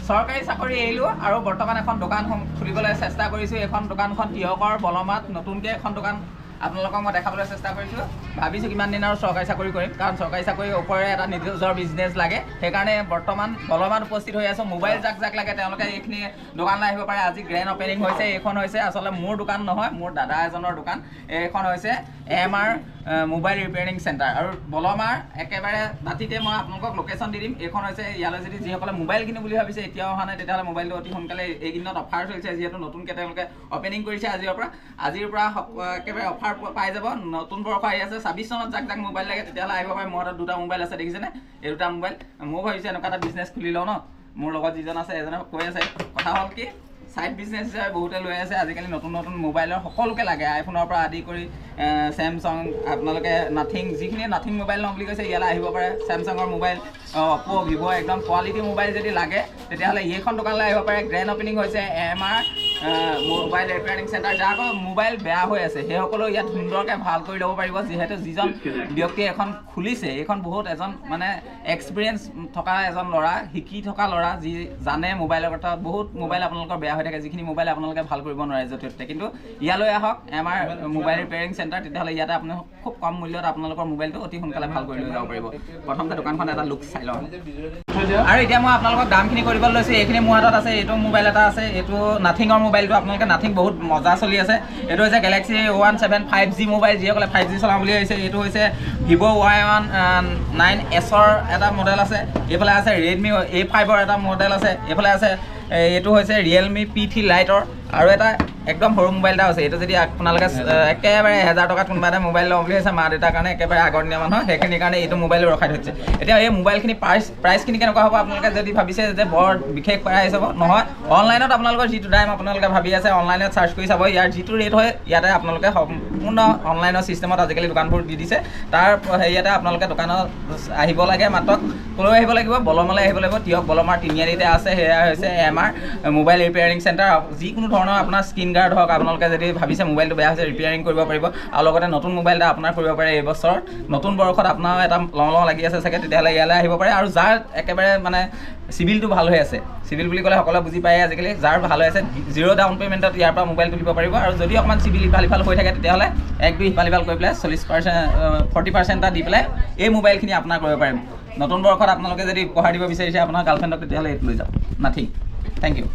চৰকাৰী চাকৰি এৰিলোঁ আৰু বৰ্তমান এখন দোকান খুলিবলৈ চেষ্টা কৰিছোঁ। এইখন দোকানখন তিয়কৰ বলমাত নতুনকৈ এখন দোকান আপোনালোকক মই দেখাবলৈ চেষ্টা কৰিছোঁ। ভাবিছোঁ কিমান দিন আৰু চৰকাৰী চাকৰি কৰিম, কাৰণ চৰকাৰী চাকৰিৰ ওপৰে এটা নিজৰ বিজনেছ লাগে। সেইকাৰণে বৰ্তমান বলমাত উপস্থিত হৈ আছোঁ। মোবাইল যাক লাগে তেওঁলোকে এইখিনি দোকানলৈ আহিব পাৰে। আজি গ্ৰেণ্ড অপেনিং হৈছে। এইখন হৈছে আচলতে মোৰ দোকান নহয়, মোৰ দাদা এজনৰ দোকান। এইখন হৈছে AMR মোবাইল ৰিপেয়াৰিং চেণ্টাৰ আৰু বলমাৰ একেবাৰে দাঁতিতে মই আপোনালোকক লোকেশ্যন দি দিম। এইখন হৈছে ইয়ালৈ যদি যিসকলে মোবাইল কিনো বুলি ভাবিছে এতিয়াও অহা নাই, তেতিয়াহ'লে মোবাইলটো অতি সোনকালে এইকেইদিনত অফাৰ চলিছে, যিহেতু নতুনকৈ তেওঁলোকে অপেনিং কৰিছে। আজিৰ পৰা একেবাৰে অফাৰ পাই যাব। নতুন বৰ্ষ আহি আছে, 26 চনত যাক মোবাইল লাগে তেতিয়াহ'লে আহিব পাৰে। মোৰ হাতত দুটা মোবাইল আছে, দেখিছেনে? এই দুটা মোবাইল ময়ো ভাবিছোঁ এনেকুৱা এটা বিজনেছ খুলি লওঁ ন। মোৰ লগত যিজন আছে এজনে কৈ আছে, কথা হ'ল কি ছাইড বিজনেছ হিচাপে বহুতে লৈ আছে। আজিকালি নতুন মোবাইলৰ সকলোকে লাগে, আইফোনৰ পৰা আদি কৰি চেমচাং, আপোনালোকে নাথিং, যিখিনি নাথিং মোবাইল লওঁ বুলি কৈছে ইয়ালৈ আহিব পাৰে। চেমচাঙৰ মোবাইল, অপো, ভিভ' একদম কোৱালিটি মোবাইল যদি লাগে তেতিয়াহ'লে এইখন দোকানলৈ আহিব পাৰে। গ্ৰেণ্ড অপেনিং হৈছে AMR মোবাইল ৰিপেয়াৰিং চেণ্টাৰ। যাৰ মোবাইল বেয়া হৈ আছে সেইসকলেও ইয়াত সুন্দৰকৈ ভাল কৰি ল'ব পাৰিব, যিহেতু যিজন ব্যক্তিয়ে এখন খুলিছে এইখন বহুত এজন মানে এক্সপিৰিয়েঞ্চ থকা এজন ল'ৰা, শিকি থকা ল'ৰা, যি জানে মোবাইলৰ কথা। বহুত মোবাইল আপোনালোকৰ বেয়া হৈ থাকে, যিখিনি মোবাইল আপোনালোকে ভাল কৰিব নোৱাৰে য'তে ত'তে। কিন্তু ইয়ালৈ আহক AMR মোবাইল ৰিপেয়াৰিং চেণ্টাৰ, তেতিয়াহ'লে ইয়াতে আপুনি খুব কম মূল্যত আপোনালোকৰ মোবাইলটো অতি সোনকালে ভাল কৰি লৈ যাব পাৰিব। প্ৰথমতে দোকানখন এটা লুক চাই লওঁ। আৰু এতিয়া মই আপোনালোকক দামখিনি কৰিব লৈছোঁ। এইখিনি মোৰ হাতত আছে। এইটো মোবাইল এটা আছে, এইটো নাথিঙৰ মোবাইলটো। আপোনালোকে নাথিং বহুত মজা চলি আছে। এইটো হৈছে গেলেক্সি A17 5G মোবাইল, যিসকলে 5G চলাওঁ বুলি ভাবিছে। এইটো হৈছে ভিভ' Y19S-ৰ এটা মডেল আছে। এইফালে আছে ৰেডমি A5-ৰ এটা মডেল আছে। এইফালে আছে এইটো হৈছে ৰিয়েলমি P3 লাইটৰ আৰু এটা একদম সৰু মোবাইল এটা আছে। এইটো যদি আপোনালোকে একেবাৰে 1000 টকাত কোনোবা এটা মোবাইল ল'ম বুলি ভাবিছে, মা দেউতাৰ কাৰণে একেবাৰে আগৰ দিনীয়া মানুহ, সেইখিনিৰ কাৰণে এইটো মোবাইল ৰখাই থৈছে। এতিয়া এই মোবাইলখিনি প্ৰাইচখিনি কেনেকুৱা হ'ব? আপোনালোকে যদি ভাবিছে যে বৰ বিশেষ প্ৰাইচ হ'ব, নহয়, অনলাইনত আপোনালোকৰ যিটো দাম আপোনালোকে ভাবি আছে অনলাইনত চাৰ্চ কৰি চাব। ইয়াৰ যিটো ৰেট হয় ইয়াতে আপোনালোকে সম্পূৰ্ণ অনলাইনৰ ছিষ্টেমত আজিকালি দোকানবোৰ দি দিছে। তাৰ হেৰিয়াতে আপোনালোকে দোকানত আহিব লাগে। মাত্ৰ ক'লৈ আহিব লাগিব? বলমালৈ আহিব লাগিব। তিয়ক বলমাৰ তিনিআলিতে আছে। সেয়া হৈছে AMR মোবাইল ৰিপেয়াৰিং চেণ্টাৰ। যিকোনো ধৰণৰ আপোনাৰ স্ক্ৰীণ গাৰ্ড হওক, আপোনালোকে যদি ভাবিছে মোবাইলটো বেয়া হৈছে ৰিপেয়াৰিং কৰিব পাৰিব। আৰু লগতে নতুন মোবাইল এটা আপোনাৰ কৰিব পাৰে। এই বছৰ নতুন বৰ্ষত আপোনাৰ এটা লওঁ লাগি আছে চাগে, তেতিয়াহ'লে ইয়ালৈ আহিব পাৰে। আৰু যাৰ একেবাৰে মানে চিভিলটো ভাল হৈ আছে, চিভিল বুলি ক'লে সকলোৱে বুজি পায় আজিকালি, যাৰ ভাল হৈ আছে 0 ডাউন পে'মেণ্টত ইয়াৰ পৰা মোবাইল তুলিব পাৰিব। আৰু যদি অকণমান চিভিল ইফাল হৈ থাকে তেতিয়াহ'লে 1-2 ইফাল কৰি পেলাই 40% এটা দি পেলাই এই মোবাইলখিনি আপোনাৰ কৰিব পাৰিম। নতুন বৰ্ষত আপোনালোকে যদি উপহাৰ দিব বিচাৰিছে আপোনাৰ গাৰ্লফ্ৰেণ্ডক, তেতিয়াহ'লে এইটো লৈ যাওক, নাথিং। Thank U.